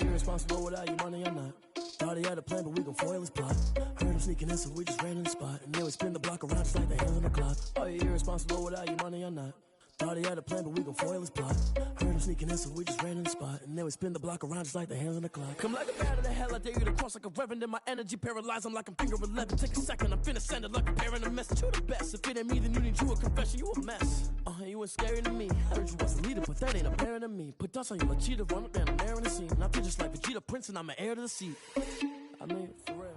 irresponsible without your money or not. Thought he had a plan, but we gon' foil his plot. Heard him sneaking in, so we just ran in the spot. And then we spin the block around just like the hands on the clock. Are you irresponsible without your money or not? Thought he had a plan, but we gon' foil his plot. Heard him sneaking in, so we just ran in the spot. And then we spin the block around just like the hands on the clock. Come like a bat of the hell, I dare you to cross like a reverend. In my energy paralyzed, I'm like I'm finger 11. Take a second, I'm finna send it like a parent a message. You the best, if it ain't me, then you need you a confession. You a mess, you ain't scary to me. Heard you was a leader, but that ain't apparent to me. Put dust on you like cheetah, run up down the air in the scene. And I feel just like Vegeta Prince, and I'm an heir to the seat. I mean, for real.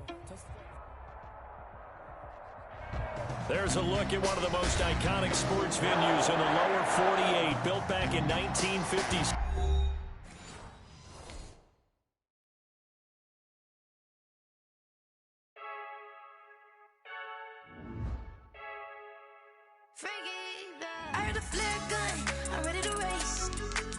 There's a look at one of the most iconic sports venues in the lower 48, built back in 1950s. I heard a flare gun, I'm ready to race.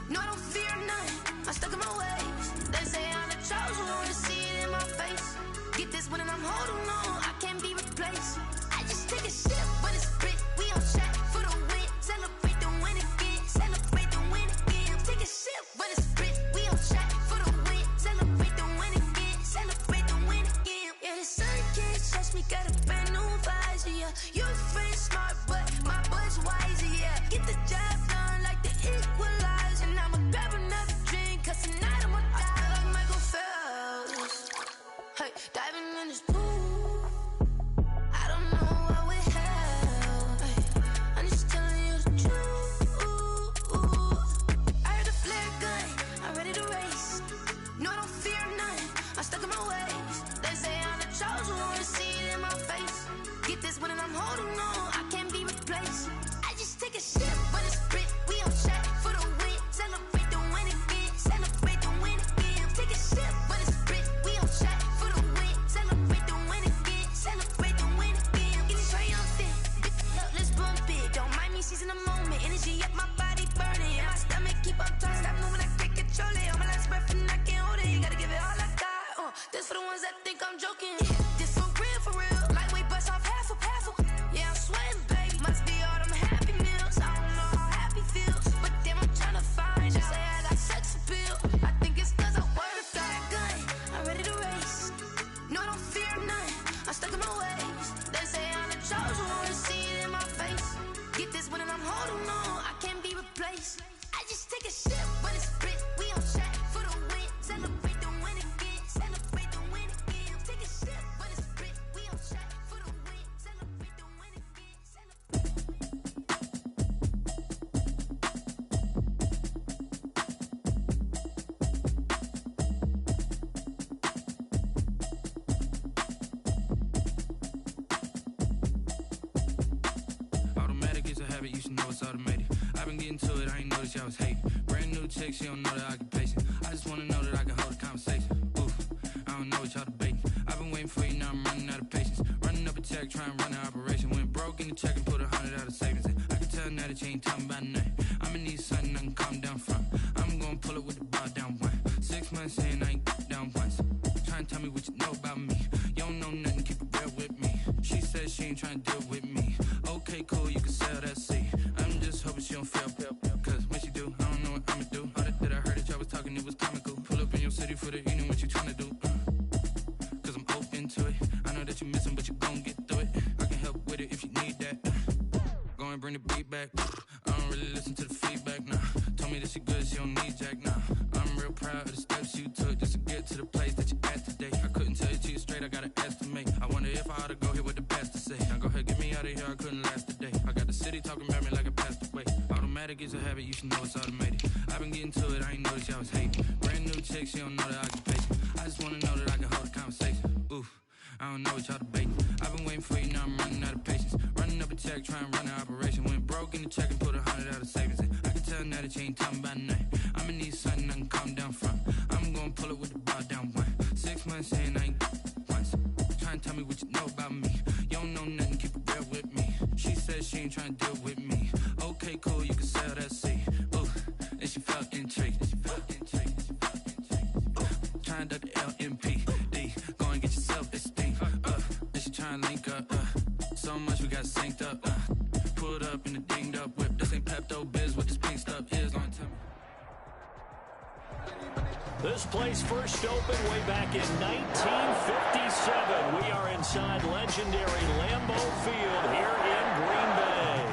No, I don't fear none, I'm stuck in my ways. They say I'm the chosen one, to see it in my face. Get this one and I'm holding on, I can't be replaced. I just take a sip, but it's split, we on shot for the win. Celebrate the win again, celebrate the win again. Take a sip, but it's split, we on shot for the win. Celebrate the win again, celebrate the win again. Yeah, the sun can't touch me, got a brand new visor, yeah. You friend smart, but my bud's wiser, yeah. Get the job done like the equalizer. And I'ma grab another drink, cause tonight I'ma die like Michael Phelps. Hey, diving in this pool, I don't know what we have. Hey, I'm just telling you the truth. I heard a flare gun, I'm ready to race. No, I don't fear none, I'm stuck in my ways. They say I'm the chosen one, to see it in my face. Get this one and I'm holding on, I can't be replaced. I just take a sip, but it's split, we on shot for the win. Celebrate the win again, celebrate the win again. Take a sip, but it's split, we on shot for the win. Celebrate the win again, celebrate the win again. Get this triumphant, let's bump it. Don't mind me seizing the moment, energy up my body burning. And my stomach keep up turning, stop moving, I can't control it. On my last breath and I can't hold it. You gotta give it all I got. This for the ones that think I'm joking. This for real, lightweight bust off half a. Yeah, I'm sweating, baby. Must be all them happy meals. I don't know how happy feels, but damn, I'm tryna find out. Say I got sex appeal. I think it's cause I work that gun. I'm ready to race. No, I don't fear none, I'm stuck in my ways. They say I'm the chosen one, to see it in my face. Get this one and I'm holding on, I can't be replaced. I just take a sip, but it's split, we on shot for the win. Celebrate the win again, celebrate the win again. Take a sip, but it's split, we on shot for the win. Celebrate the win again, Automatic is a habit, you should know it's automated. I've been getting to it, I ain't noticed y'all was hating. Brand new chick, she don't know the occupation. I just wanna know that I can hold a conversation. Oof, I don't know what y'all debating. I've been waiting for you, now I'm running out of patience. Running up a check, trying to run an operation. Went broke in the check and put 100 out of savings in. I can tell now that you ain't talking about nothing. I'ma need something I can calm down from. I'm gonna pull it with the bar down one. 6 months in, I ain't down once. Trying to tell me what you know about me. You don't know nothing, keep it real with me. She said she ain't trying to deal with me. Okay, cool, you can sell that seat. I'm just hoping she don't fail. Cause when she do, I don't know what I'ma do. All that I heard that y'all was talking, it was comical. Pull up in your city for the evening, what you trying to do? Cause I'm open to it. I know that you missing, but you gon' get through it. I can help with it if you need that. Go and bring the beat back. I don't really listen to the feedback, nah. Told me that she good, she don't need jack, nah. I'm real proud of the steps you took just to get to the place that you're at today. I couldn't tell you to you straight, I gotta estimate. I wonder if I ought to go here with the best to say. Now go ahead, get me out of here, I couldn't last a day. I got the city talking about me like I passed away. Automatic is a habit, you should know it's automated. I've been getting to it, I ain't noticed y'all was hating. Brand new chick, she don't know the occupation. I just wanna know that I can hold a conversation. Oof, I don't know what y'all debating. I've been waiting for you, now I'm running out of patience. Running up a check, trying to run an operation. Went broke in the check and put 100 out of savings in. I can tell now that you ain't talking about nothing. I'ma need something I can calm down from. I'm gonna pull it with the bar down one. 6 months in, I ain't once. Trying to tell me what you know about me. You don't know nothing, keep it real with me. She said she ain't trying to deal with me. Okay, cool, you can sell that seat. Ooh, and she felt intrigued. Trying to duck the LMPD. Go and get your self-esteem. And she trying to link up. So much we got synced up. Pulled up in the dinged up whip. This ain't Pepto-Biz, what this pink stuff is. Gonna tell me. This place first opened way back in 1957. We are inside legendary Lambeau Field here in Green Bay.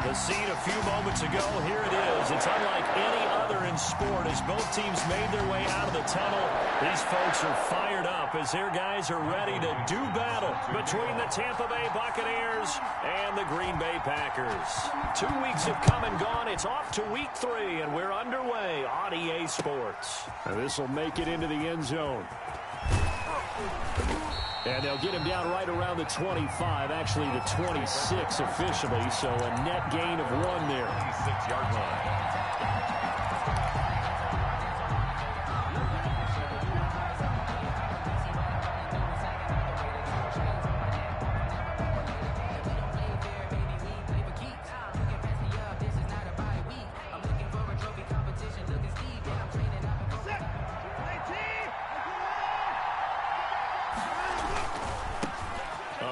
The scene a few moments ago, here it is. It's unlike any other in sport as both teams made their way out of the tunnel. These folks are fired up as their guys are ready to do battle between the Tampa Bay Buccaneers and the Green Bay Packers. 2 weeks have come and gone. It's off to week 3, and we're underway on EA Sports. And this will make it into the end zone. And they'll get him down right around the 25, actually the 26 officially, so a net gain of 1 there. 26-yard line.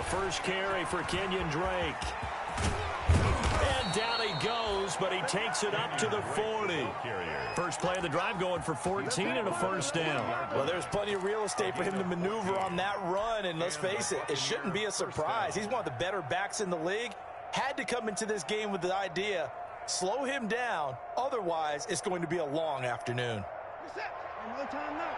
First carry for Kenyon Drake. And down he goes, but he takes it up to the 40. First play of the drive going for 14 and a first down. Well, there's plenty of real estate for him to maneuver on that run, and let's face it, it shouldn't be a surprise. He's one of the better backs in the league. Had to come into this game with the idea, slow him down, otherwise it's going to be a long afternoon. No time now.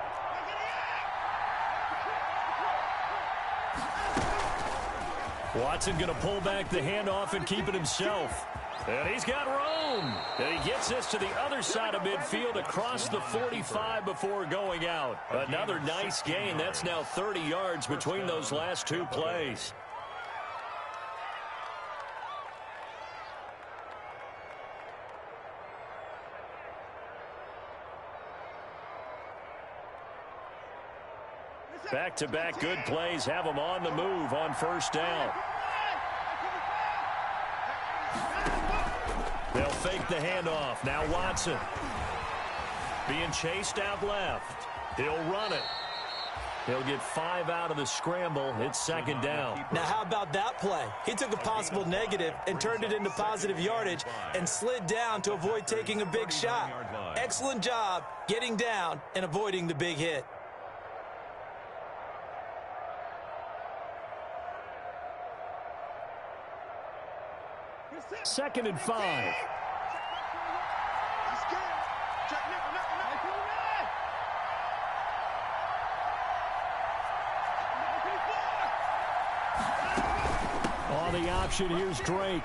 Watson going to pull back the handoff and keep it himself. And he's got room. And he gets this to the other side of midfield across the 45 before going out. Another nice gain. That's now 30 yards between those last 2 plays. Back-to-back good plays have them on the move on first down. They'll fake the handoff. Now Watson being chased out left. He'll run it. He'll get 5 out of the scramble. It's second down. Now, how about that play? He took a possible negative and turned it into positive yardage and slid down to avoid taking a big shot. Excellent job getting down and avoiding the big hit. Second and 5. On the option, here's Drake.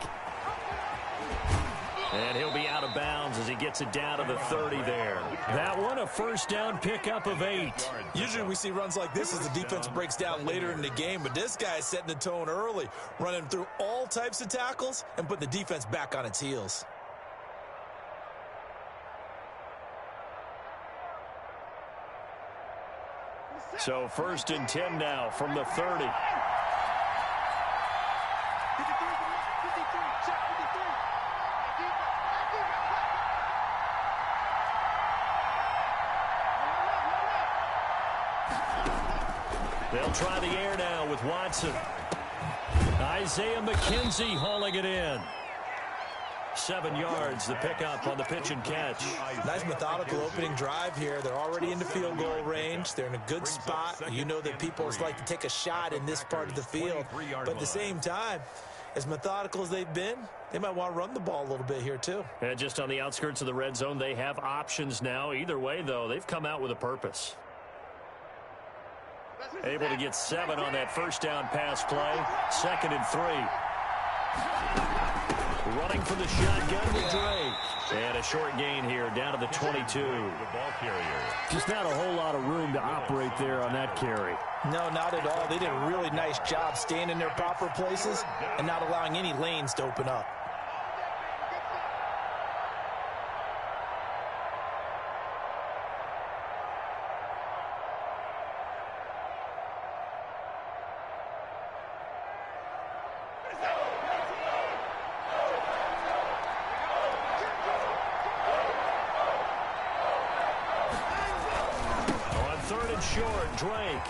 And he'll be out of bounds as he gets it down to the 30 there. That one, a first down pickup of 8. Usually we see runs like this as the defense breaks down later in the game, but this guy is setting the tone early, running through all types of tackles and putting the defense back on its heels. So first and 10 now from the 30. They'll try the air now with Watson. Isaiah McKenzie hauling it in. 7 yards, the pickup on the pitch and catch. Nice methodical opening drive here. They're already into field goal range. They're in a good spot. You know that people like to take a shot in this part of the field. But at the same time, as methodical as they've been, they might want to run the ball a little bit here too. And just on the outskirts of the red zone, they have options now. Either way, though, they've come out with a purpose. Able to get 7 on that first down pass play. Second and 3. Running for the shotgun with Drake. And a short gain here down to the 22. The ball carrier. Just not a whole lot of room to operate there on that carry. No, not at all. They did a really nice job staying in their proper places and not allowing any lanes to open up. Short, Drake.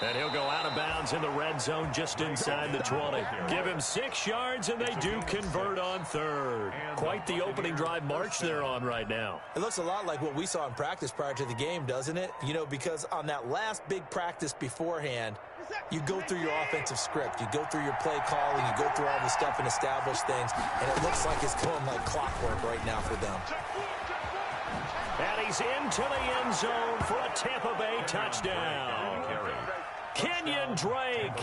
And he'll go out of bounds in the red zone just inside the 20. Give him 6 yards, and they do convert on third. Quite the opening drive march they're on right now. It looks a lot like what we saw in practice prior to the game, doesn't it? You know, because on that last big practice beforehand, you go through your offensive script. You go through your play calling. You go through all the stuff and establish things. And it looks like it's going like clockwork right now for them. And he's into the end zone for a Tampa Bay touchdown. Kenyon Drake,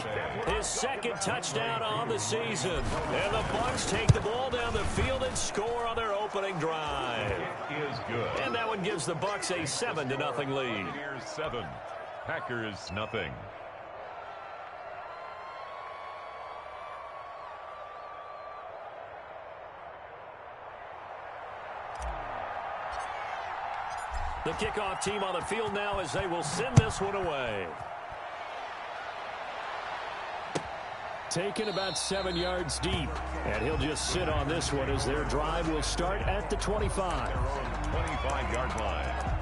his second touchdown on the season. And the Bucs take the ball down the field and score on their opening drive. Is good. And that one gives the Bucs a 7-0 lead. Here's 7. Packers nothing. The kickoff team on the field now as they will send this one away. Taken about 7 yards deep. And he'll just sit on this one as their drive will start at the 25. 25-yard line.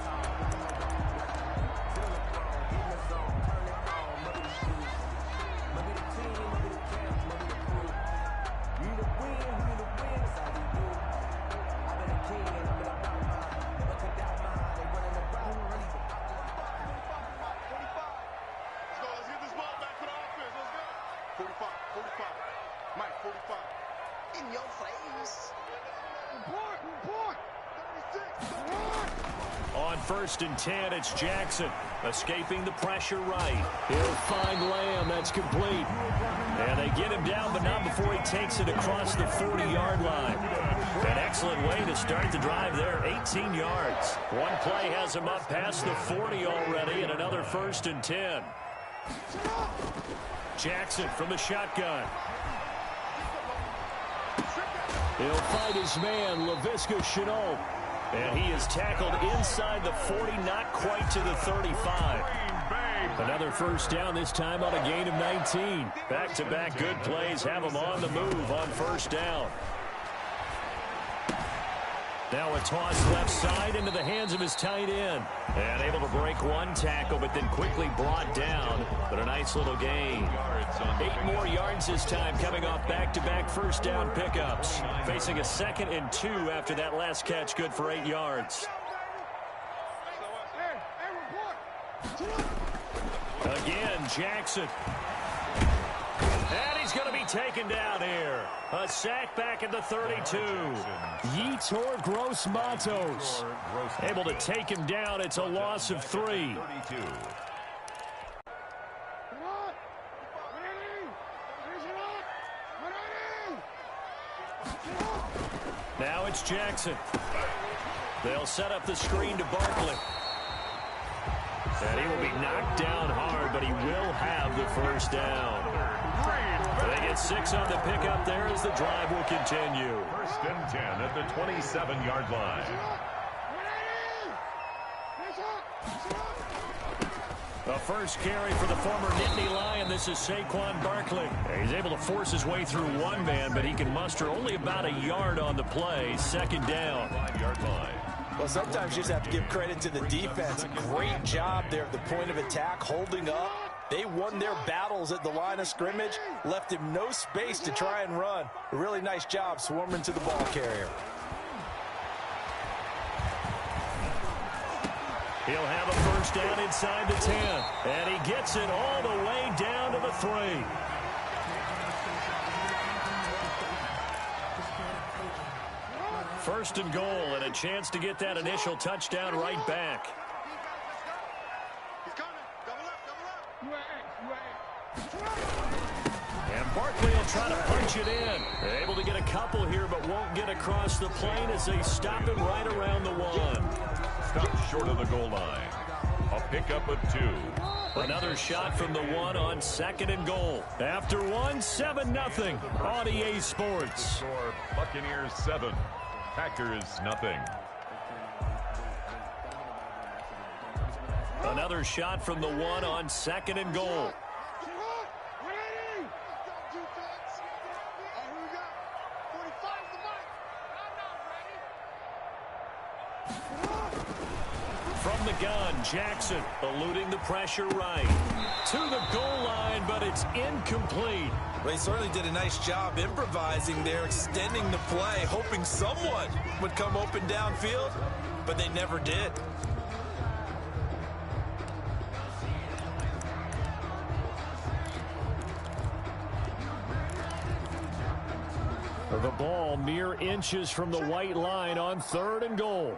On 1st and 10, it's Jackson escaping the pressure right. He'll find Lamb. That's complete. And they get him down, but not before he takes it across the 40-yard line. An excellent way to start the drive there, 18 yards. One play has him up past the 40 already, and another 1st and 10. Jackson from the shotgun. He'll find his man, Laviska Shenault. And he is tackled inside the 40, not quite to the 35. Another first down, this time on a gain of 19. Back-to-back good plays have him on the move on 1st down. Now a toss left side into the hands of his tight end. And able to break one tackle, but then quickly brought down. But a nice little gain. 8 more yards this time, coming off back-to-back first down pickups. Facing a 2nd and 2 after that last catch, good for 8 yards. Again, Jackson. And he's going to be taken down here. A sack back at the 32. Yetur Gross-Matos able to take him down. It's a loss of 3. Now it's Jackson. They'll set up the screen to Barkley. And he will be knocked down hard, but he will have the first down. They get 6 on the pickup there as the drive will continue. 1st and 10 at the 27-yard line. The first carry for the former Nittany Lion. This is Saquon Barkley. He's able to force his way through one man, but he can muster only about a yard on the play. 2nd down. 5-yard line. Well, sometimes you just have to give credit to the defense. Great job there at the point of attack, holding up. They won their battles at the line of scrimmage, left him no space to try and run. A really nice job swarming to the ball carrier. He'll have a first down inside the 10. And he gets it all the way down to the 3. First and goal, and a chance to get that initial touchdown right back. And Barkley will try to punch it in. They're able to get a couple here, but won't get across the plane as they stop him right around the 1. Stopped short of the goal line. A pickup of 2. Another shot from the 1 on 2nd and goal. After 1, 7-0 on EA Sports. Score Buccaneers 7. Packers nothing. Another shot from the 1 on 2nd and goal. From the gun, Jackson eluding the pressure right. To the goal line, but it's incomplete. Well, he certainly did a nice job improvising there, extending the play, hoping someone would come open downfield, but they never did. The ball mere inches from the white line on 3rd and goal.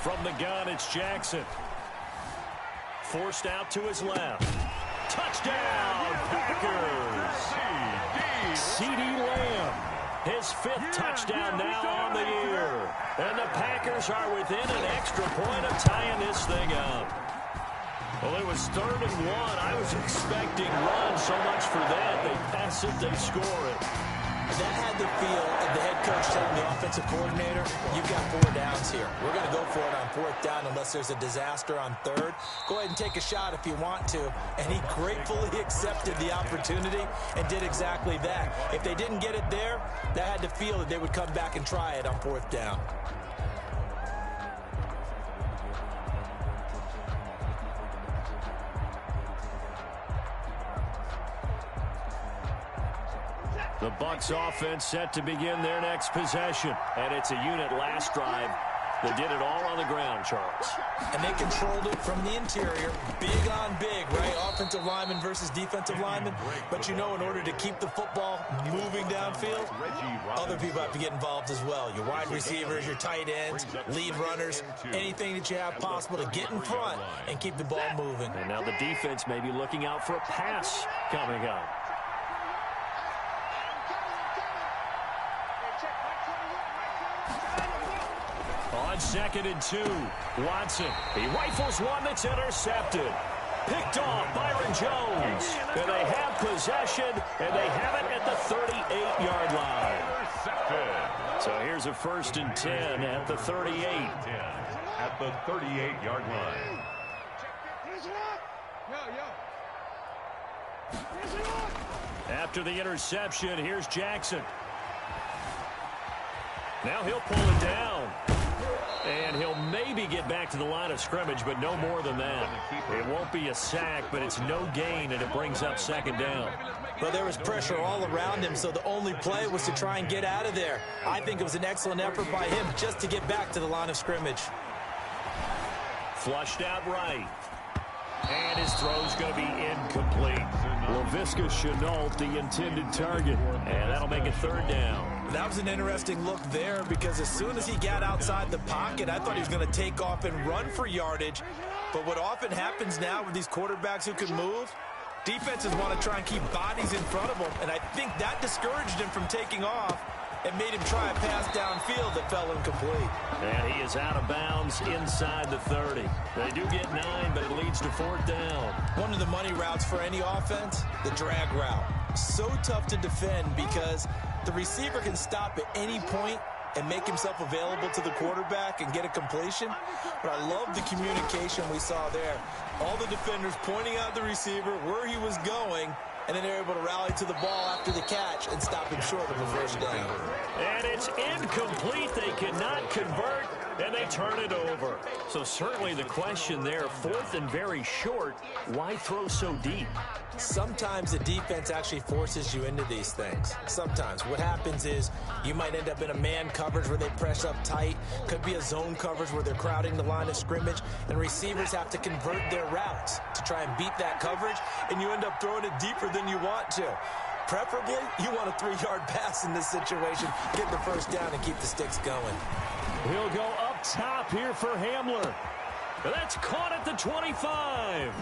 From the gun, it's Jackson. Forced out to his left. Touchdown, Packers! CeeDee Lamb, his 5th touchdown now on the year. And the Packers are within an extra point of tying this thing up. Well, it was 3rd and 1. I was expecting run so much for that. They pass it, they score it. That had the feel of the head coach telling the offensive coordinator, you've got 4 downs here. We're going to go for it on 4th down unless there's a disaster on 3rd. Go ahead and take a shot if you want to. And he gratefully accepted the opportunity and did exactly that. If they didn't get it there, that had the feel that they would come back and try it on 4th down. The Bucs offense set to begin their next possession. And it's a unit last drive that did it all on the ground, Charles. And they controlled it from the interior. Big on big, right? Offensive lineman versus defensive lineman. But you know, in order to keep the football moving downfield, other people have to get involved as well. Your wide receivers, your tight ends, lead runners, anything that you have possible to get in front and keep the ball moving. And now the defense may be looking out for a pass coming up. On 2nd and 2, Watson. He rifles one that's intercepted. Picked off Byron Jones. And they have possession, and they have it at the 38-yard line. So here's a 1st and 10 at the 38. At the 38-yard line. After the interception, here's Jackson. Now he'll pull it down. And he'll maybe get back to the line of scrimmage, but no more than that. It won't be a sack, but it's no gain, and it brings up 2nd down. Well, there was pressure all around him, so the only play was to try and get out of there. I think it was an excellent effort by him just to get back to the line of scrimmage. Flushed out right. And his throw's going to be incomplete. Laviska Shenault, the intended target. And that'll make it 3rd down. That was an interesting look there because as soon as he got outside the pocket, I thought he was going to take off and run for yardage. But what often happens now with these quarterbacks who can move, defenses want to try and keep bodies in front of them. And I think that discouraged him from taking off and made him try a pass downfield that fell incomplete. And he is out of bounds inside the 30. They do get 9, but it leads to 4th down. One of the money routes for any offense, the drag route. So tough to defend because the receiver can stop at any point and make himself available to the quarterback and get a completion. But I love the communication we saw there. All the defenders pointing out the receiver, where he was going, and then they're able to rally to the ball after the catch and stop him short of a 1st down. And it's incomplete. They cannot convert, and they turn it over. So certainly the question there, 4th and very short, why throw so deep? Sometimes the defense actually forces you into these things. Sometimes. What happens is you might end up in a man coverage where they press up tight. Could be a zone coverage where they're crowding the line of scrimmage, and receivers have to convert their routes to try and beat that coverage, and you end up throwing it deeper than you want to. Preferably, you want a 3-yard pass in this situation. Get the 1st down and keep the sticks going. He'll go up top here for Hamler. That's caught at the 25.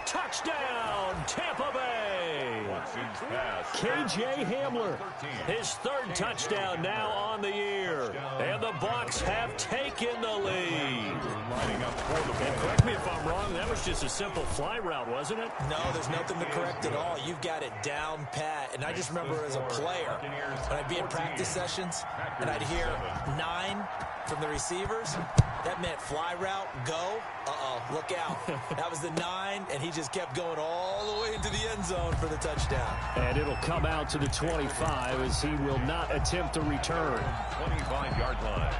Touchdown, Tampa Bay. KJ Hamler, his 3rd touchdown now on the year. And the Bucs have taken the lead. And correct me if I'm wrong, that was just a simple fly route, wasn't it? No, there's nothing to correct at all. You've got it down pat. And I just remember as a player, when I'd be in practice sessions, and I'd hear 9 from the receivers, that meant fly route, go. Look out. That was the 9, and he just kept going all the way into the end zone for the touchdown. And it'll come out to the 25 as he will not attempt to return. 25-yard line.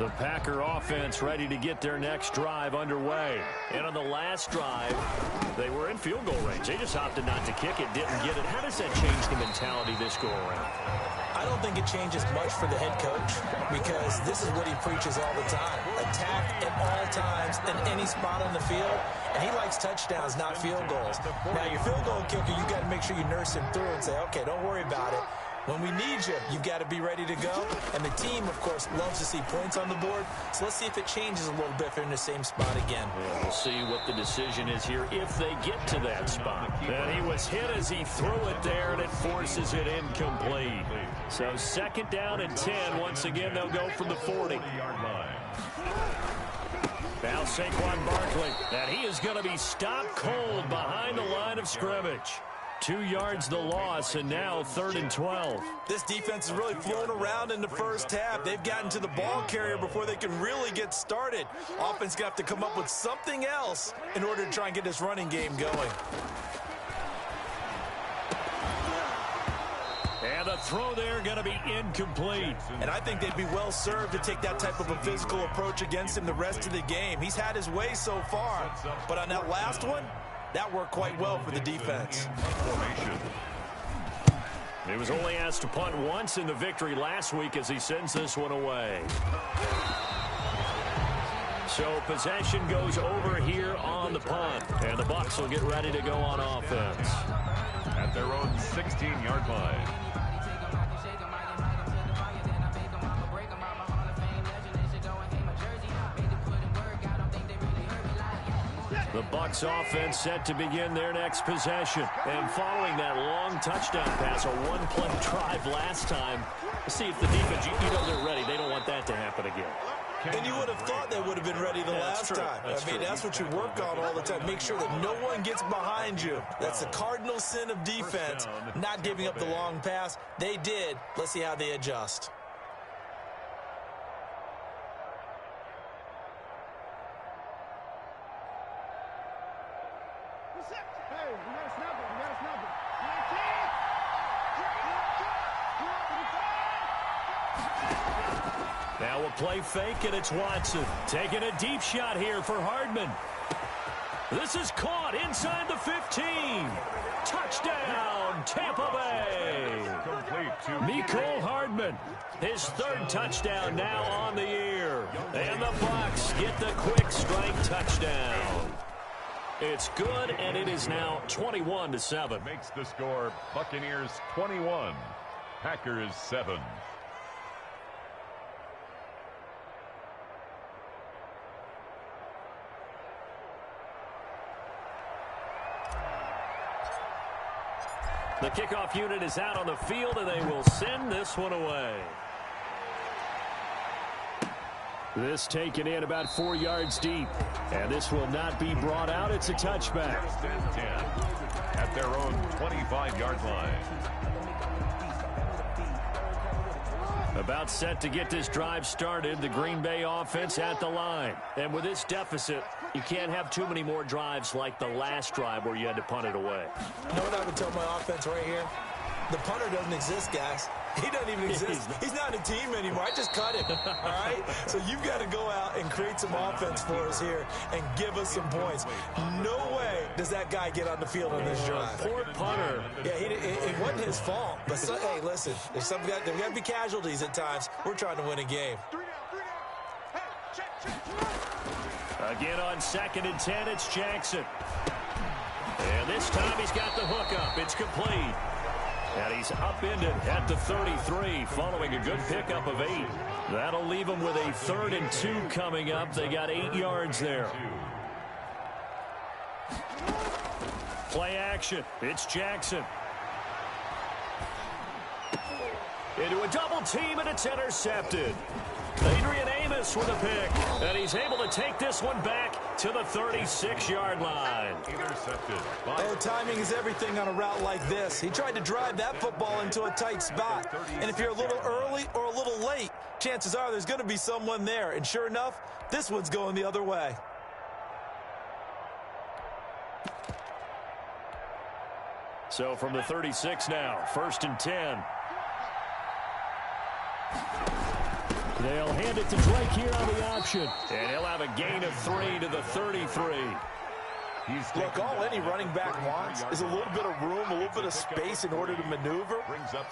The Packer offense ready to get their next drive underway. And on the last drive, they were in field goal range. They just opted not to kick it, didn't get it. How does that change the mentality this go around? I don't think it changes much for the head coach because this is what he preaches all the time. Attack at all times in any spot on the field. And he likes touchdowns, not field goals. Now, your field goal kicker, you got to make sure you nurse him through and say, okay, don't worry about it. When we need you, you've got to be ready to go. And the team, of course, loves to see points on the board. So let's see if it changes a little bit if they're in the same spot again. Yeah, we'll see what the decision is here if they get to that spot. And he was hit as he threw it there, and it forces it incomplete. So second down and 10. Once again, they'll go from the 40. Now Saquon Barkley, and he is going to be stopped cold behind the line of scrimmage. 2 yards the loss, and now 3rd and 12. This defense has really flown around in the first half. They've gotten to the ball carrier before they can really get started. Offense going to have to come up with something else in order to try and get this running game going. And the throw there going to be incomplete. And I think they'd be well served to take that type of a physical approach against him the rest of the game. He's had his way so far, but on that last one, that worked quite well for the defense. He was only asked to punt once in the victory last week as he sends this one away. So possession goes over here on the punt, and the Bucs will get ready to go on offense. At their own 16-yard line. The Bucs offense set to begin their next possession. And following that long touchdown pass, a one-play drive last time, see if the defense, you know they're ready. They don't want that to happen again. And you would have thought they would have been ready the last time. That's what you work on all the time. Make sure that no one gets behind you. That's the cardinal sin of defense, not giving up the long pass. They did. Let's see how they adjust. Now we'll play fake, and it's Watson. Taking a deep shot here for Hardman. This is caught inside the 15. Touchdown, Tampa Bay. Mecole Hardman, his 3rd touchdown now on the year. And the Bucs get the quick strike touchdown. It's good, and it is now 21-7. Makes the score Buccaneers 21, Packers 7. The kickoff unit is out on the field, and they will send this one away. This taken in about 4 yards deep. And this will not be brought out. It's a touchback. At their own 25-yard line. About set to get this drive started. The Green Bay offense at the line. And with this deficit, you can't have too many more drives like the last drive where you had to punt it away. You know what I would tell my offense right here? The punter doesn't exist, guys. He doesn't even exist. He's not a team anymore. I just cut him, all right? So you've got to go out and create some offense for us here and give us some points. No way does that guy get on the field on this drive. Poor punter. Yeah, it wasn't his fault. But, hey, listen, there's got to be casualties at times. We're trying to win a game. Again on 2nd and 10, it's Jackson. And this time he's got the hook up. It's complete. And he's upended at the 33 following a good pickup of 8. That'll leave him with a 3rd and 2 coming up. They got 8 yards there. Play action. It's Jackson. Into a double team, and it's intercepted. Adrian Amos with a pick, and he's able to take this one back to the 36-yard line. Intercepted. Oh, timing is everything on a route like this. He tried to drive that football into a tight spot. And if you're a little early or a little late, chances are there's going to be someone there. And sure enough, this one's going the other way. So from the 36 now, 1st and 10. They'll hand it to Drake here on the option. And he'll have a gain of 3 to the 33. Look, all any running back wants is a little bit of room, a little bit of space in order to maneuver.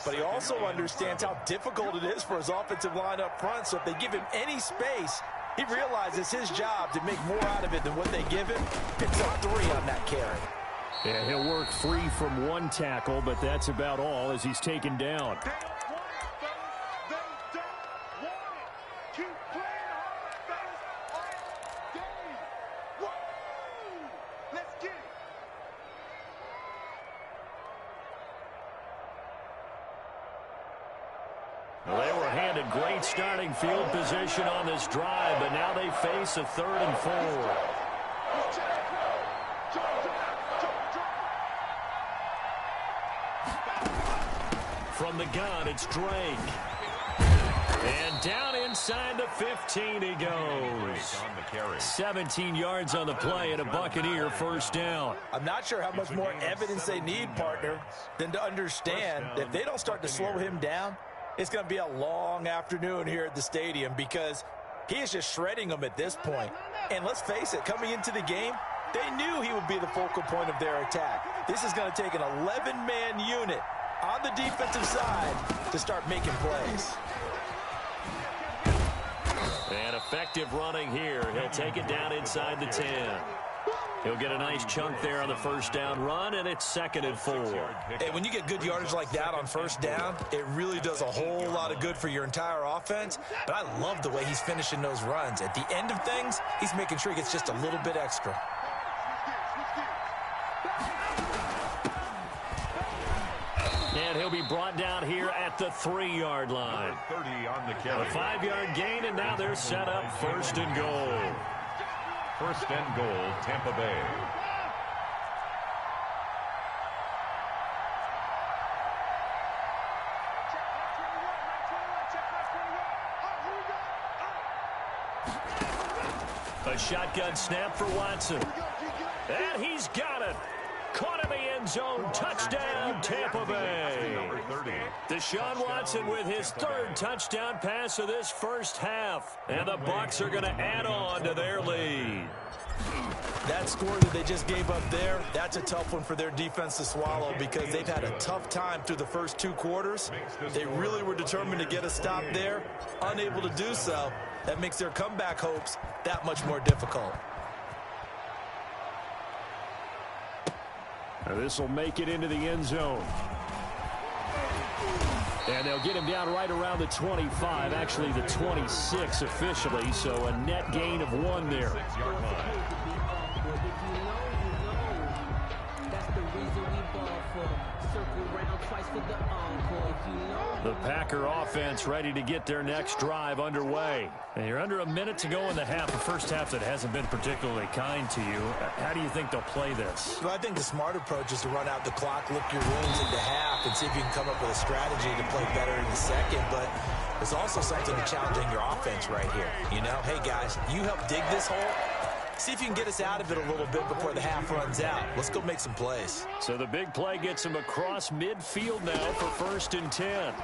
But he also understands how difficult it is for his offensive line up front. So if they give him any space, he realizes his job to make more out of it than what they give him. Picks up 3 on that carry. Yeah, he'll work free from 1 tackle, but that's about all as he's taken down. They were handed great starting field position on this drive, but now they face a 3rd and 4. From the gun, it's Drake. And down inside the 15 he goes. 17 yards on the play and a Buccaneer first down. I'm not sure how much more evidence they need, partner, than to understand that if they don't start to slow him down, it's going to be a long afternoon here at the stadium because he is just shredding them at this point. And let's face it, coming into the game, they knew he would be the focal point of their attack. This is going to take an 11-man unit on the defensive side to start making plays. And effective running here. He'll take it down inside the 10. He'll get a nice chunk there on the first down run, and it's 2nd and 4. Hey, when you get good yardage like that on first down, it really does a whole lot of good for your entire offense. But I love the way he's finishing those runs. At the end of things, he's making sure he gets just a little bit extra. And he'll be brought down here at the 3-yard line. 30 on the carry. A 5-yard gain, and now they're set up 1st and goal. 1st and goal, Tampa Bay. A shotgun snap for Watson. And he's got it. Caught in the end zone. Touchdown, Tampa Bay. Deshaun Watson with his 3rd touchdown pass of this first half. And the Bucs are going to add on to their lead. That score that they just gave up there, that's a tough one for their defense to swallow because they've had a tough time through the first 2 quarters. They really were determined to get a stop there, unable to do so. That makes their comeback hopes that much more difficult. This will make it into the end zone. And they'll get him down right around the 25, actually the 26 officially, so a net gain of 1 there. The Packer offense ready to get their next drive underway. And you're under a minute to go in the half, the first half that hasn't been particularly kind to you. How do you think they'll play this? Well, I think the smart approach is to run out the clock, lick your wounds into half, and see if you can come up with a strategy to play better in the second. But there's also something to challenging your offense right here. You know, hey, guys, you help dig this hole. See if you can get us out of it a little bit before the half runs out. Let's go make some plays. So the big play gets him across midfield now for 1st and 10.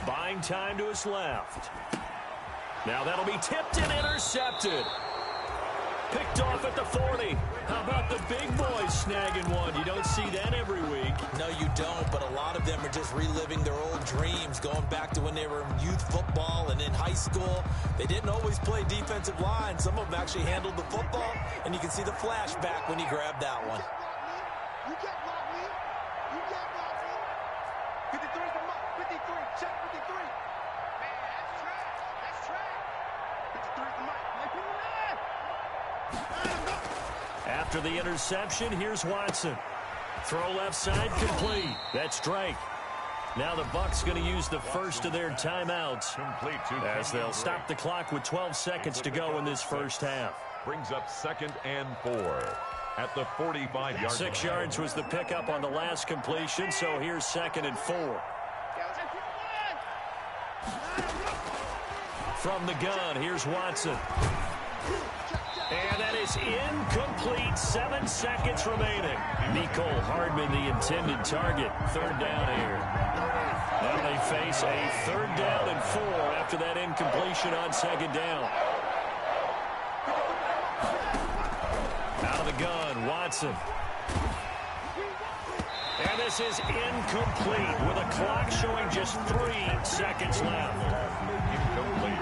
Buying time to his left. Now that'll be tipped and intercepted. Picked off at the 40. How about the big boys snagging one? You don't see that every week. No, you don't, but a lot of them are just reliving their old dreams, going back to when they were in youth football and in high school. They didn't always play defensive line. Some of them actually handled the football, and you can see the flashback when he grabbed that one. You can't block me. You can't block me. 53 from up. 53. Check 53. Man, that's trash. That's trash. 53 from up. After the interception, here's Watson. Throw left side complete. That's Drake. Now the Bucs going to use the first of their timeouts as they'll stop the clock with 12 seconds to go in this first half. Brings up 2nd and 4 at the 45-yard line. 6 yards was the pickup on the last completion, so here's 2nd and 4. From the gun, here's Watson. And that is incomplete. 7 seconds remaining. Mecole Hardman, the intended target. 3rd down here. Now they face face a 3rd down and 4 after that incompletion on 2nd down. Out of the gun, Watson. And this is incomplete with a clock showing just 3 seconds left. Incomplete.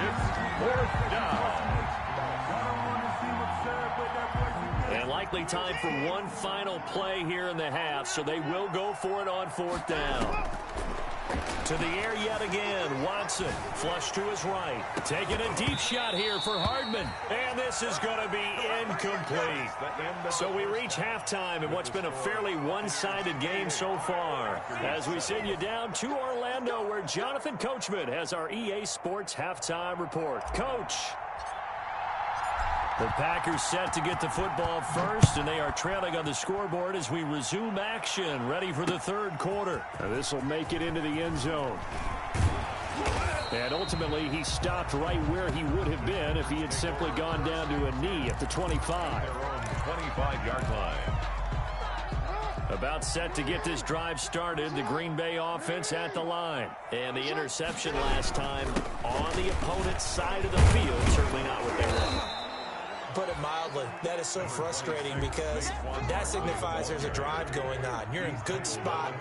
It's 4th down. And likely time for one final play here in the half, so they will go for it on 4th down. To the air yet again, Watson, flush to his right. Taking a deep shot here for Hardman. And this is going to be incomplete. So we reach halftime in what's been a fairly one-sided game so far. As we send you down to Orlando, where Jonathan Coachman has our EA Sports Halftime Report. Coach. The Packers set to get the football first, and they are trailing on the scoreboard as we resume action, ready for the 3rd quarter. This will make it into the end zone. And ultimately, he stopped right where he would have been if he had simply gone down to a knee at the 25. 25-yard line. About set to get this drive started, the Green Bay offense at the line. And the interception last time on the opponent's side of the field, certainly not what they want. Put it mildly, that is so frustrating because that signifies there's a drive going on. You're in a good spot,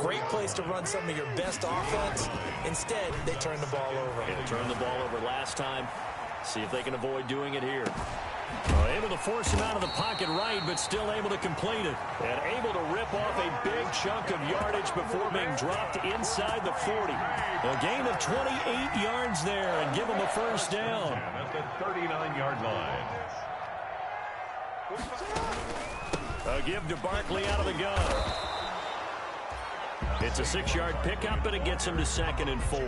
great place to run some of your best offense. Instead, they turn the ball over. They turned the ball over last time. See if they can avoid doing it here. Able to force him out of the pocket right, but still able to complete it. And able to rip off a big chunk of yardage before being dropped inside the 40. A gain of 28 yards there and give him a 1st down. At the 39-yard line. A give to Barkley out of the gun. It's a 6-yard pickup, and it gets him to 2nd and 4.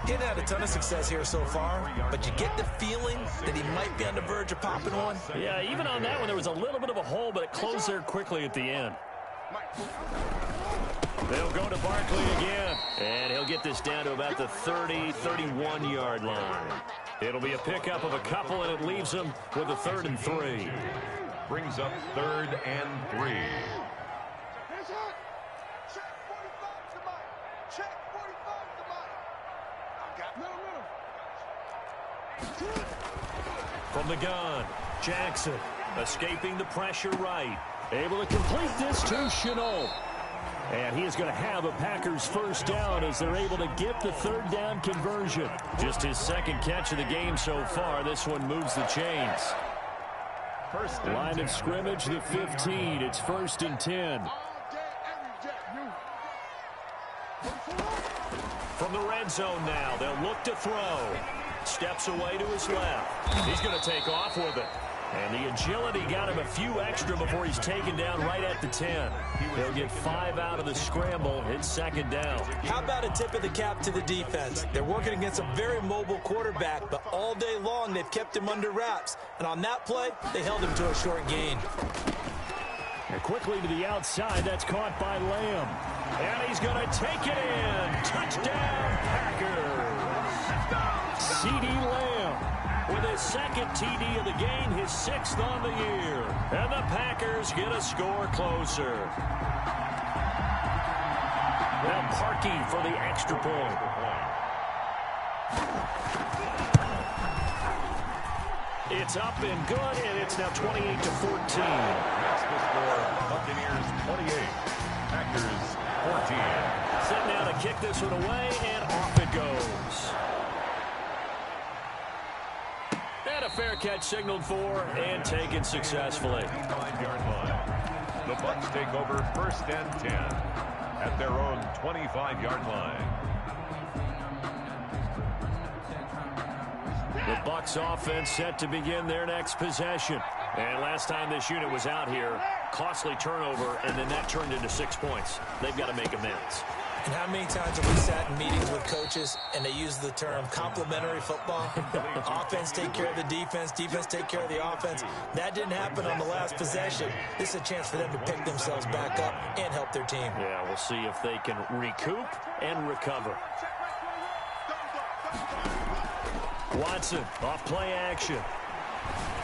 Didn't have a ton of success here so far, but you get the feeling that he might be on the verge of popping one. Yeah, even on that one, there was a little bit of a hole, but it closed there quickly at the end. They'll go to Barkley again, and he'll get this down to about the 30, 31-yard line. It'll be a pickup of a couple, and it leaves him with a 3rd and 3. Brings up 3rd and 3. From the gun, Jackson escaping the pressure right. Able to complete this to Shenault. And he is going to have a Packers 1st down as they're able to get the 3rd down conversion. Just his 2nd catch of the game so far. This one moves the chains. Line of scrimmage, the 15. It's 1st and 10. From the red zone now, they'll look to throw. Steps away to his left. He's going to take off with it. And the agility got him a few extra before he's taken down right at the 10. He'll get 5 out of the scramble. It's 2nd down. How about a tip of the cap to the defense? They're working against a very mobile quarterback, but all day long they've kept him under wraps. And on that play, they held him to a short gain. And quickly to the outside, that's caught by Lamb. And he's going to take it in. Touchdown, Packers. CeeDee Lamb with his 2nd TD of the game, his 6th on the year. And the Packers get a score closer. Now Parkey for the extra point. It's up and good, and it's now 28-14. That's the score. Buccaneers 28. Packers 14. Set now to kick this one away, and off it goes. And a fair catch signaled for and taken successfully. 5-yard line. The Bucs take over 1st and 10 at their own 25-yard line. The Bucs offense set to begin their next possession. And last time this unit was out here, costly turnover, and then that turned into 6 points. They've got to make amends. And how many times have we sat in meetings with coaches and they use the term complementary football? Offense take care of the defense, defense take care of the offense. That didn't happen on the last possession. This is a chance for them to pick themselves back up and help their team. Yeah, we'll see if they can recoup and recover. Watson off play action.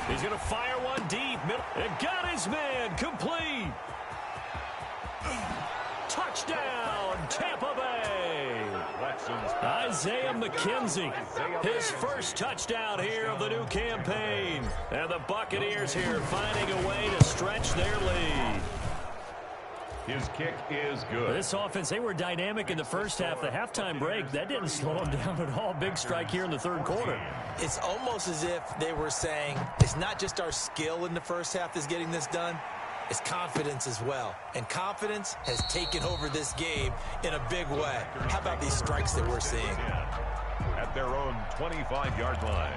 He's going to fire one deep. And got his man complete. Touchdown, Tampa Bay. Isaiah McKenzie, his first touchdown here of the new campaign. And the Buccaneers here finding a way to stretch their lead. His kick is good. This offense, they were dynamic in the first half. The halftime break, that didn't slow them down at all. Big strike here in the third quarter. It's almost as if they were saying, it's not just our skill in the first half that's getting this done, it's confidence as well. And confidence has taken over this game in a big way. How about these strikes that we're seeing? At their own 25-yard line.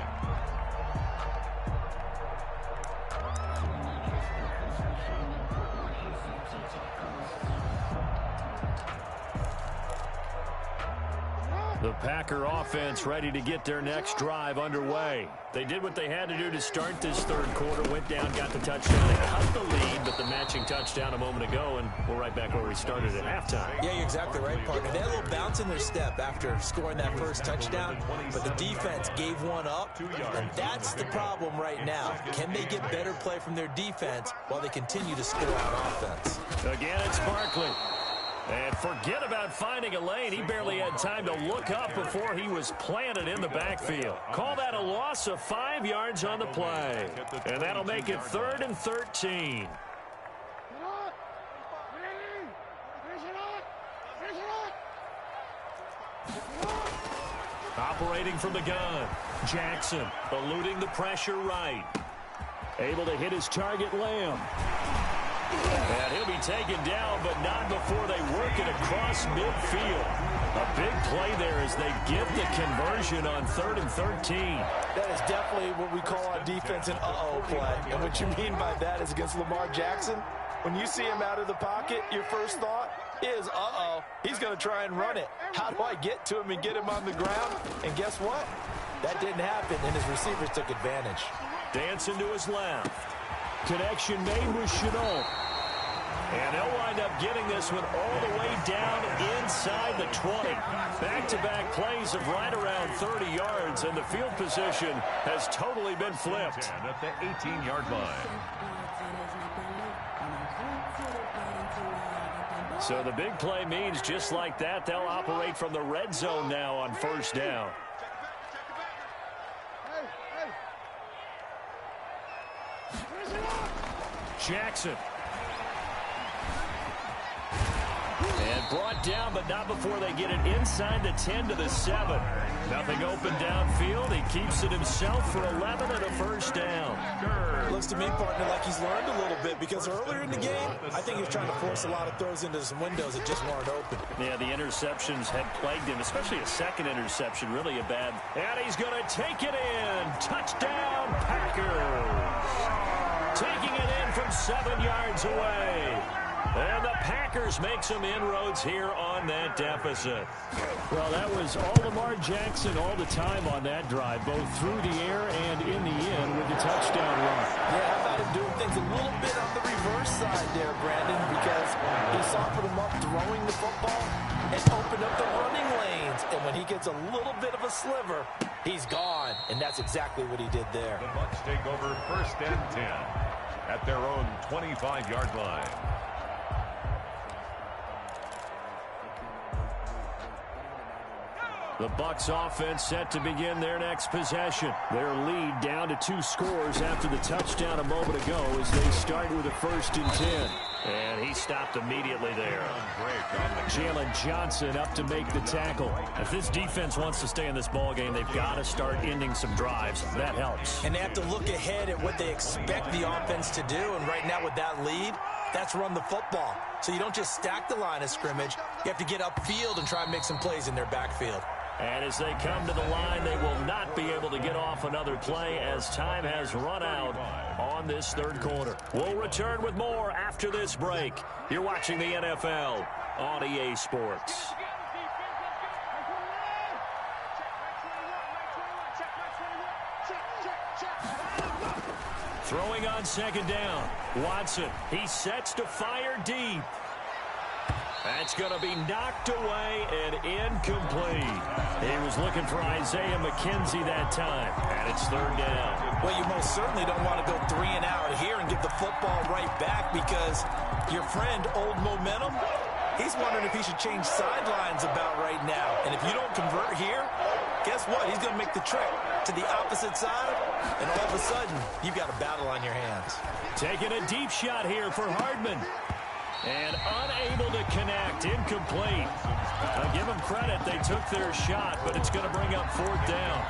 The Packer offense ready to get their next drive underway. They did what they had to do to start this third quarter, went down, got the touchdown. They cut the lead, but the matching touchdown a moment ago, and we're right back where we started at halftime. Yeah, you're exactly right, partner. They had a little bounce in their step after scoring that first touchdown, but the defense gave one up, and that's the problem right now. Can they get better play from their defense while they continue to score on offense? Again, it's Barkley. And forget about finding a lane. He barely had time to look up before he was planted in the backfield. Call that a loss of 5 yards on the play. And that'll make it 3rd and 13. Operating from the gun. Jackson eluding the pressure right. Able to hit his target, Lamb. And he'll be taken down, but not before they work it across midfield. A big play there as they get the conversion on 3rd and 13. That is definitely what we call on defense an uh-oh play. And what you mean by that is against Lamar Jackson, when you see him out of the pocket, your first thought is, uh-oh, he's going to try and run it. How do I get to him and get him on the ground? And guess what? That didn't happen, and his receivers took advantage. Dancing to his left. Connection made with Shenault. And they'll wind up getting this one all the way down inside the 20. Back-to-back plays of right around 30 yards, and the field position has totally been flipped. At the 18-yard line. So the big play means just like that, they'll operate from the red zone now on first down. Jackson. And brought down, but not before they get it inside the 10 to the 7. Nothing open downfield. He keeps it himself for 11 and a first down. Looks to me, partner, like he's learned a little bit, because earlier in the game, I think he was trying to force a lot of throws into some windows that just weren't open. Yeah, the interceptions had plagued him, especially a second interception, really a bad. And he's going to take it in. Touchdown, Packers. Taking it in from 7 yards away. And the Packers make some inroads here on that deficit. Well, that was all Lamar Jackson all the time on that drive, both through the air and in the end with the touchdown run. Yeah, how about him doing things a little bit on the reverse side there, Brandon, because he softened him up throwing the football and opened up the running lanes. And when he gets a little bit of a sliver, he's gone. And that's exactly what he did there. The Bucs take over 1st and 10 at their own 25-yard line. The Bucs offense set to begin their next possession. Their lead down to 2 scores after the touchdown a moment ago as they start with a 1st and 10. And he stopped immediately there. Jalen Johnson up to make the tackle. If this defense wants to stay in this ballgame, they've got to start ending some drives. That helps. And they have to look ahead at what they expect the offense to do. And right now with that lead, that's run the football. So you don't just stack the line of scrimmage. You have to get upfield and try and make some plays in their backfield. And as they come to the line, they will not be able to get off another play as time has run out on this third quarter. We'll return with more after this break. You're watching the NFL on EA Sports. Throwing on 2nd down. Watson, he sets to fire deep. That's going to be knocked away and incomplete. He was looking for Isaiah McKenzie that time, and it's 3rd down. Well, you most certainly don't want to go 3 and out here and get the football right back, because your friend, Old Momentum, He's wondering if he should change sidelines about right now. And if you don't convert here, guess what? He's going to make the trek to the opposite side, and all of a sudden, you've got a battle on your hands. Taking a deep shot here for Hardman. And unable to connect, incomplete. I'll give them credit, they took their shot, but it's going to bring up 4th down.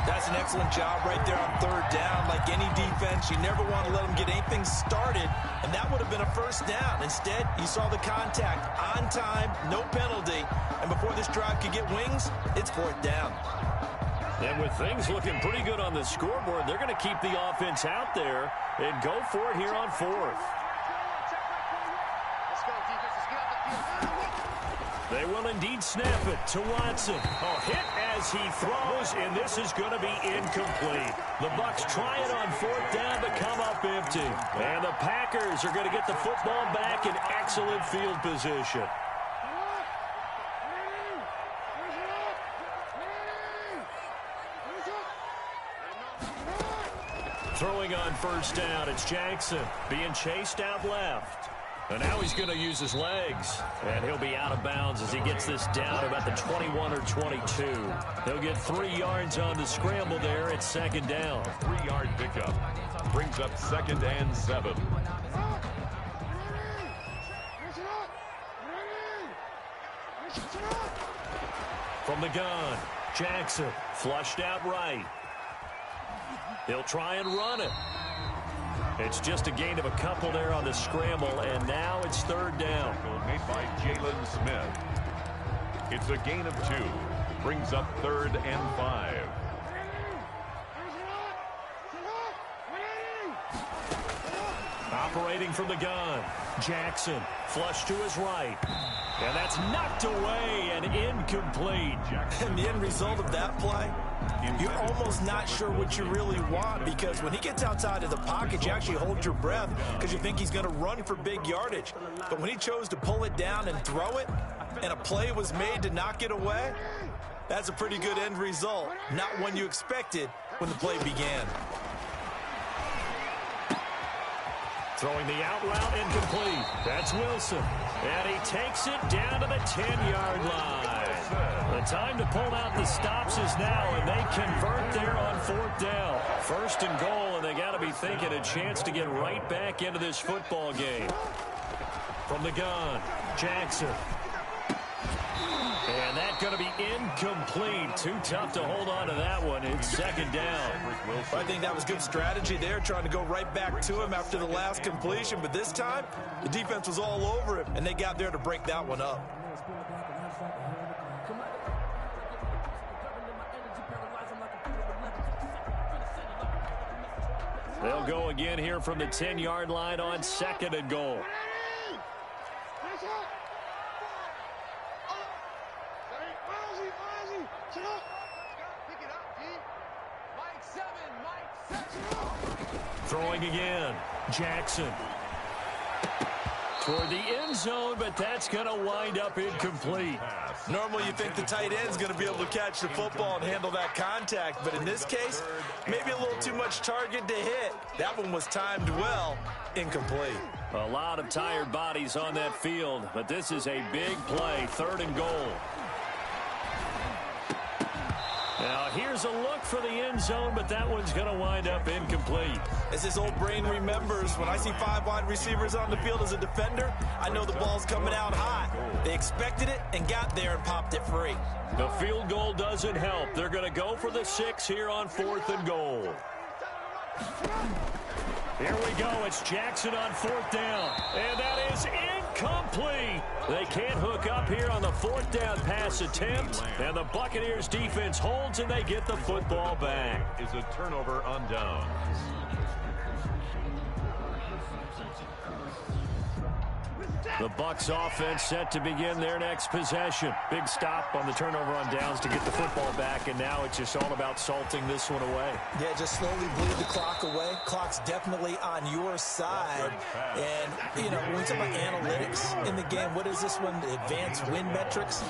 That's an excellent job right there on 3rd down. Like any defense, you never want to let them get anything started, and that would have been a 1st down. Instead, you saw the contact on time, no penalty, and before this drive could get wings, it's 4th down. And with things looking pretty good on the scoreboard, they're going to keep the offense out there and go for it here on 4th. They will indeed snap it to Watson. A hit as he throws, and this is going to be incomplete. The Bucs try it on 4th down to come up empty. And the Packers are going to get the football back in excellent field position. Throwing on 1st down, it's Jackson being chased out left. And now he's going to use his legs. And he'll be out of bounds as he gets this down about the 21 or 22. He'll get 3 yards on the scramble there at 2nd down. 3-yard pickup brings up 2nd and 7. From the gun, Jackson flushed out right. He'll try and run it. It's just a gain of a couple there on the scramble, and now it's 3rd down. Made by Jalen Smith. It's a gain of 2. Brings up 3rd and 5. Operating from the gun, Jackson flush to his right. And that's knocked away and incomplete. And the end result of that play, you're almost not sure what you really want, because when he gets outside of the pocket, you actually hold your breath because you think he's going to run for big yardage. But when he chose to pull it down and throw it, and a play was made to knock it away, that's a pretty good end result. Not one you expected when the play began. Throwing the out route incomplete. That's Wilson. And he takes it down to the 10-yard line. The time to pull out the stops is now, and they convert there on 4th down. 1st and goal, and they got to be thinking a chance to get right back into this football game. From the gun, Jackson. And that's going to be incomplete. Too tough to hold on to that one. It's 2nd down. I think that was good strategy there, trying to go right back to him after the last completion. But this time, the defense was all over him, and they got there to break that one up. They'll go again here from the 10-yard line on 2nd and goal. Throwing again, Jackson. Toward the end zone, but that's going to wind up incomplete. Normally you think the tight end's going to be able to catch the football and handle that contact, but in this case, maybe a little too much target to hit. That one was timed well, incomplete. A lot of tired bodies on that field, but this is a big play, 3rd and goal. Now, here's a look for the end zone, but that one's going to wind up incomplete. As his old brain remembers, when I see 5 wide receivers on the field as a defender, I know the ball's coming out high. They expected it and got there and popped it free. The field goal doesn't help. They're going to go for the 6 here on 4th and goal. Here we go. It's Jackson on 4th down. And that is incomplete. They can't hook up here on the 4th down pass attempt. And the Buccaneers defense holds, and they get the football back. Is a turnover on downs. The Bucs offense set to begin their next possession. Big stop on the turnover on downs to get the football back, and now it's just all about salting this one away. Yeah, just slowly bleed the clock away. Clock's definitely on your side. And, you know, when we talk about analytics in the game, what is this one? The advanced win metrics?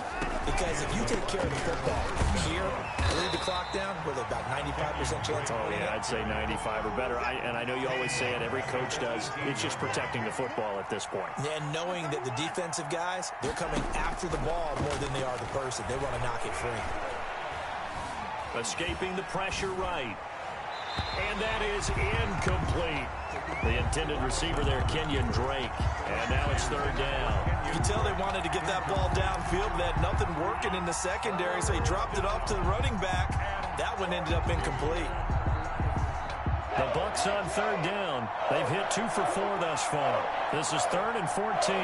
Because if you take care of the football here, bleed the clock down, with about 95% chance of winning. Yeah, I'd say 95 or better. And I know you always say it, every coach does. It's just protecting the football at this point. And knowing knowing that the defensive guys, they're coming after the ball more than they are the person. They want to knock it free. Escaping the pressure right. And that is incomplete. The intended receiver there, Kenyon Drake. And now it's third down. You can tell they wanted to get that ball downfield, but they had nothing working in the secondary, so he dropped it off to the running back. That one ended up incomplete. The Bucs on third down. They've hit 2 for 4 thus far. This is 3rd and 14.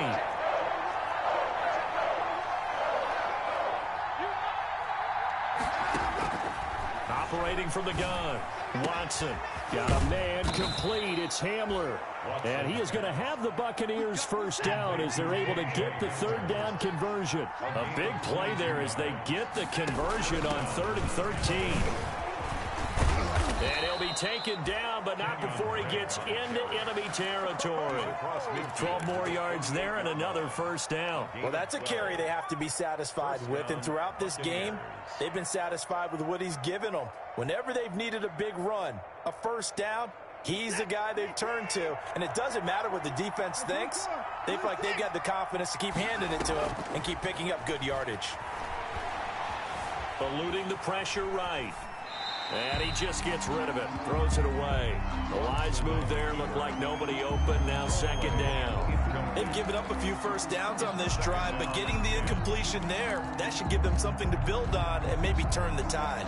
Operating from the gun. Watson got a man complete. It's Hamler. And he is going to have the Buccaneers first down as they're able to get the third down conversion. A big play there as they get the conversion on 3rd and 13. And he'll be taken down, but not before he gets into enemy territory. 12 more yards there and another first down. Well, that's a carry they have to be satisfied with. And throughout this game, they've been satisfied with what he's given them. Whenever they've needed a big run, a first down, he's the guy they've turned to. And it doesn't matter what the defense thinks. They feel like they've got the confidence to keep handing it to him and keep picking up good yardage. Eluding the pressure right. And he just gets rid of it, throws it away. The lines move there, look like nobody open, now second down. They've given up a few first downs on this drive, but getting the incompletion there, that should give them something to build on and maybe turn the tide.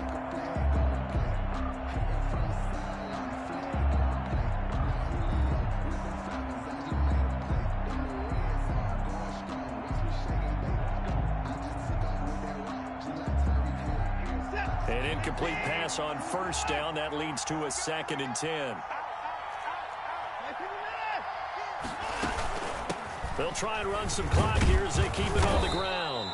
An incomplete pass on first down. That leads to a 2nd and 10. They'll try and run some clock here as they keep it on the ground.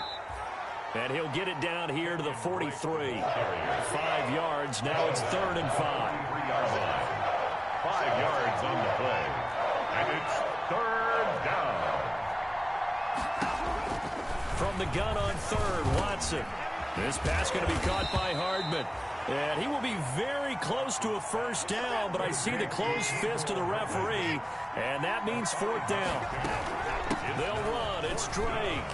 And he'll get it down here to the 43. 5 yards. Now it's 3rd and 5. 5 yards on the play. And it's 3rd down. From the gun on 3rd, Watson. This pass going to be caught by Hardman. And he will be very close to a first down, but I see the closed fist of the referee, and that means 4th down. They'll run. It's Drake.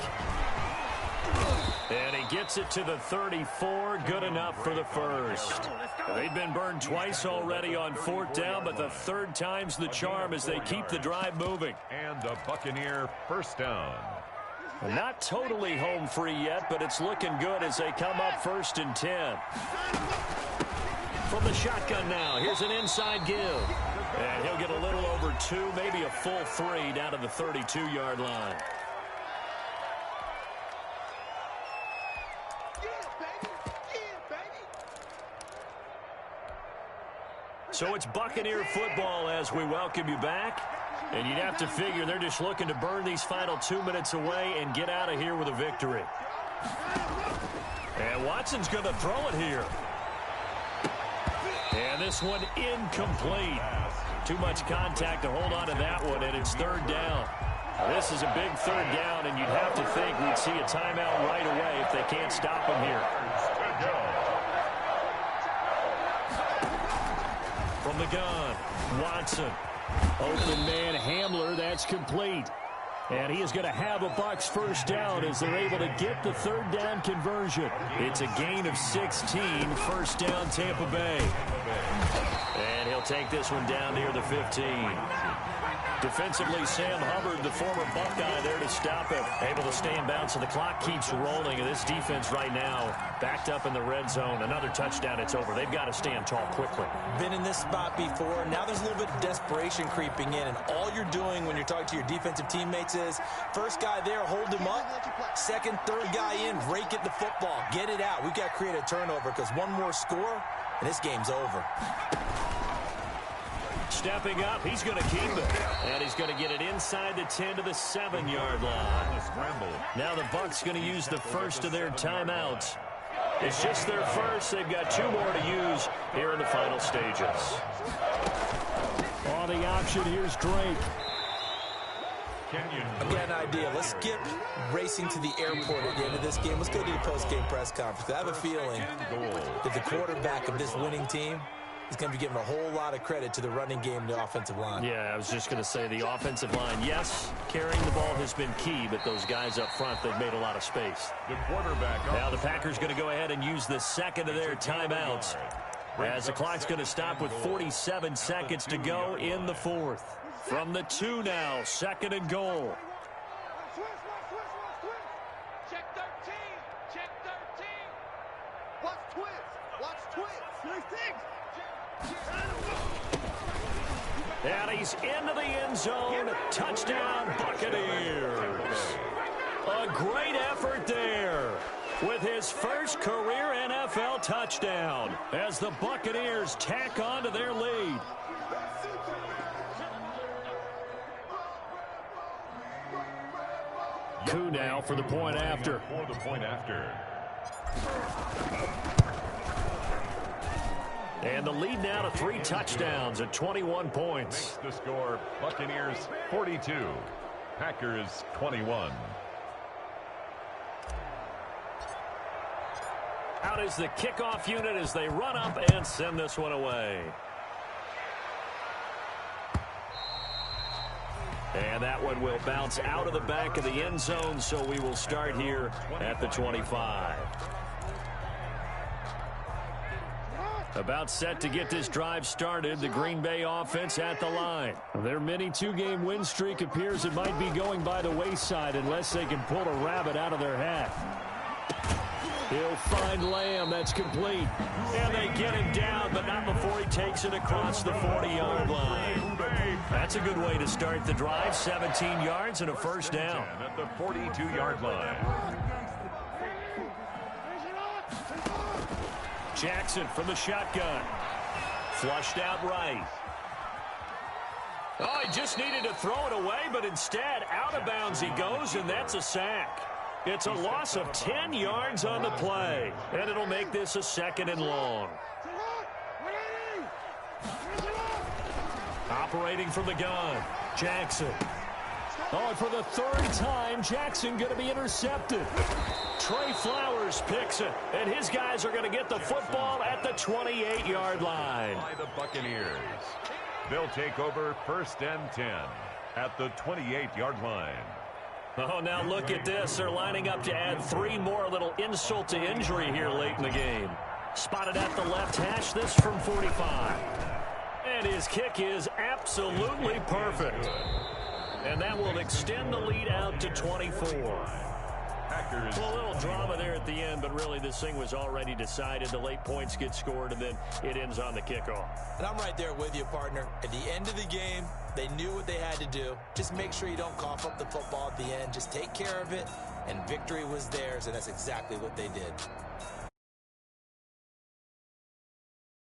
And he gets it to the 34. Good enough for the first. They've been burned twice already on 4th down, but the 3rd time's the charm as they keep the drive moving. And a Buccaneer first down. Not totally home free yet, but it's looking good as they come up 1st and 10. From the shotgun now, here's an inside give. And he'll get a little over 2, maybe a full 3 down to the 32-yard line. So it's Buccaneer football as we welcome you back. And you'd have to figure they're just looking to burn these final 2 minutes away and get out of here with a victory. And Watson's going to throw it here. And this one incomplete. Too much contact to hold on to that one, and it's 3rd down. This is a big 3rd down, and you'd have to think we'd see a timeout right away if they can't stop him here. From the gun, Watson. Open man Hamler, that's complete. And he is going to have a Bucs first down as they're able to get the 3rd down conversion. It's a gain of 16, first down Tampa Bay. And he'll take this one down near the 15. Defensively, Sam Hubbard, the former Buckeye, there to stop him. Able to stay in bounds, so the clock keeps rolling. And this defense right now, backed up in the red zone. Another touchdown, it's over. They've got to stand tall quickly. Been in this spot before. Now there's a little bit of desperation creeping in. And all you're doing when you're talking to your defensive teammates is, first guy there, hold him up. Second, third guy in, rake at the football. Get it out. We've got to create a turnover because one more score, and this game's over. Stepping up, he's going to keep it. And he's going to get it inside the 10 to the 7-yard line. Now the Bucs going to use the first of their timeouts. It's just their first. They've got 2 more to use here in the final stages. On the option, here's Drake. I've got an idea. Let's skip racing to the airport at the end of this game. Let's go to the post-game press conference. I have a feeling that the quarterback of this winning team is going to be giving a whole lot of credit to the running game and the offensive line. Yeah, I was just going to say the offensive line, yes, carrying the ball has been key, but those guys up front, they've made a lot of space. The quarterback. Now the Packers going to go ahead and use the second of their timeouts, as the clock's going to stop with 47 seconds to go in the fourth. From the 2 now, second and goal. Check 13. Check 13. Watch twist. Watch twist. And he's into the end zone. Touchdown, Buccaneers. A great effort there with his first career NFL touchdown as the Buccaneers tack on to their lead. Coup now for the point after. And the lead now to 3 touchdowns at 21 points. The score, Buccaneers 42, Packers 21. Out is the kickoff unit as they run up and send this one away. And that one will bounce out of the back of the end zone, so we will start here at the 25. About set to get this drive started, the Green Bay offense at the line. Their mini 2-game win streak appears it might be going by the wayside unless they can pull a rabbit out of their hat. He'll find Lamb. That's complete. And they get him down, but not before he takes it across the 40-yard line. That's a good way to start the drive. 17 yards and a first down. At the 42-yard line. Jackson from the shotgun. Flushed out right. Oh, he just needed to throw it away, but instead, out of bounds he goes, and that's a sack. It's a loss of 10 yards on the play, and it'll make this a 2nd and long. Operating from the gun, Jackson. Oh, and for the 3rd time, Jackson going to be intercepted. Trey Flowers picks it, and his guys are going to get the football at the 28-yard line. By the Buccaneers. They'll take over 1st and 10 at the 28-yard line. Oh, now look at this. They're lining up to add 3 more, a little insult to injury here late in the game. Spotted at the left hash, this from 45. And his kick is absolutely perfect. And that will extend the lead out to 24. Packers. Well, a little drama there at the end, but really this thing was already decided. The late points get scored, and then it ends on the kickoff. And I'm right there with you, partner. At the end of the game, they knew what they had to do. Just make sure you don't cough up the football at the end. Just take care of it, and victory was theirs, and that's exactly what they did.